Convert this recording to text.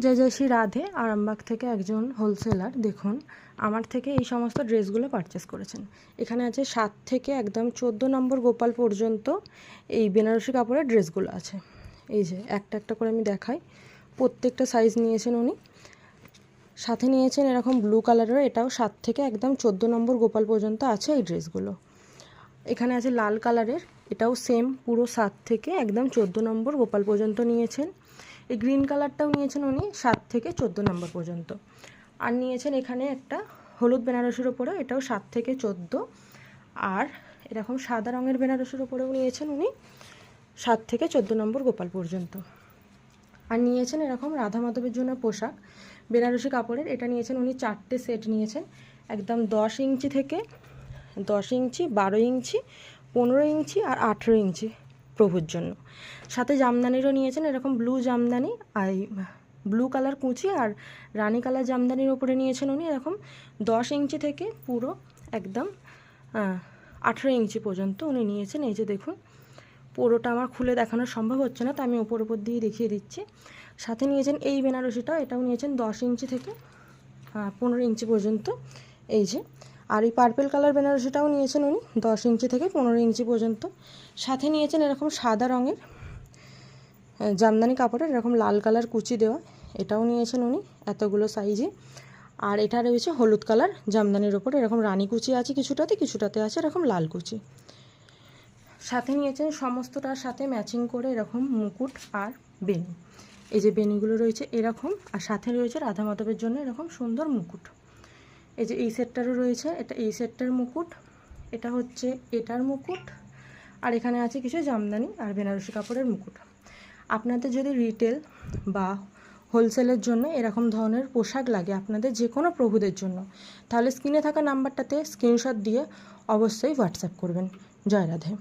জয় জয় শ্রী রাধে। আরামবাগ থেকে একজন হোলসেলার দেখুন আমার থেকে এই সমস্ত ড্রেসগুলো পারচেস করেছেন। এখানে আছে 7 থেকে একদম 14 নম্বর গোপাল পর্যন্ত এই বেনারসি কাপড়ের ড্রেসগুলো আছে। এই যে একটা একটা করে আমি দেখাই, প্রত্যেকটা সাইজ নিয়েছেন উনি। সাথে নিয়েছেন এরকম ব্লু কালারের, এটাও 7 থেকে একদম 14 নম্বর গোপাল পর্যন্ত আছে এই ড্রেসগুলো। এখানে আছে লাল কালারের, এটাও সেম পুরো 7 থেকে একদম 14 নম্বর গোপাল পর্যন্ত নিয়েছেন। এই গ্রিন কালারটাও নিয়েছেন উনি 7 থেকে 14 নম্বর পর্যন্ত। আর নিয়েছেন এখানে একটা হলুদ বেনারসির ওপরে, এটাও 7 থেকে 14। আর এরকম সাদা রঙের বেনারসির ওপরেও নিয়েছেন উনি 7 থেকে 14 নম্বর গোপাল পর্যন্ত। আর নিয়েছেন এরকম রাধা মাধবের জন্য পোশাক বেনারসি কাপড়ের, এটা নিয়েছেন উনি 4টে সেট নিয়েছেন, একদম 10 ইঞ্চি থেকে 10 ইঞ্চি, 12 ইঞ্চি, 15 ইঞ্চি আর 18 ইঞ্চি প্রভুর জন্য। সাথে জামদানিরও নিয়েছেন এরকম ব্লু জামদানি, আর ব্লু কালার কুচি আর রানী কালার জামদানির ওপরে নিয়েছেন উনি এরকম 10 ইঞ্চি থেকে পুরো একদম 18 ইঞ্চি পর্যন্ত উনি নিয়েছেন। এই যে দেখুন, পুরোটা আমার খুলে দেখানো সম্ভব হচ্ছে না, তো আমি ওপর দিয়ে দেখিয়ে দিচ্ছি। সাথে নিয়েছেন এই বেনারসিটা, এটাও নিয়েছেন 10 ইঞ্চি থেকে 15 ইঞ্চি পর্যন্ত। এই যে, আর এই পার্পেল কালার বেনারসিটাও নিয়েছেন উনি 10 ইঞ্চি থেকে 15 ইঞ্চি পর্যন্ত। সাথে নিয়েছেন এরকম সাদা রঙের জামদানি কাপড়ের এরকম লাল কালার কুচি দেওয়া, এটাও নিয়েছেন উনি এতগুলো সাইজে। আর এটা রয়েছে হলুদ কালার জামদানির ওপর, এরকম রানী কুচি আছে কিছুটাতে আছে এরকম লাল কুচি। সাথে নিয়েছেন সমস্তটার সাথে ম্যাচিং করে এরকম মুকুট আর বেনি। এই যে বেনিগুলো রয়েছে এরকম, আর সাথে রয়েছে রাধা মাধবের জন্য এরকম সুন্দর মুকুট। এই যে এই সেটটারও রয়েছে, এটা এই সেটটার মুকুট, এটা হচ্ছে এটার মুকুট, আর এখানে আছে কিছু জামদানি আর বেনারসি কাপড়ের মুকুট। আপনাদের যদি রিটেল বা হোলসেলের জন্য এরকম ধরনের পোশাক লাগে আপনাদের যে কোনো প্রভুদের জন্য, তাহলে স্ক্রিনে থাকা নাম্বারটাতে স্ক্রিনশট দিয়ে অবশ্যই হোয়াটসঅ্যাপ করবেন। জয় রাধে।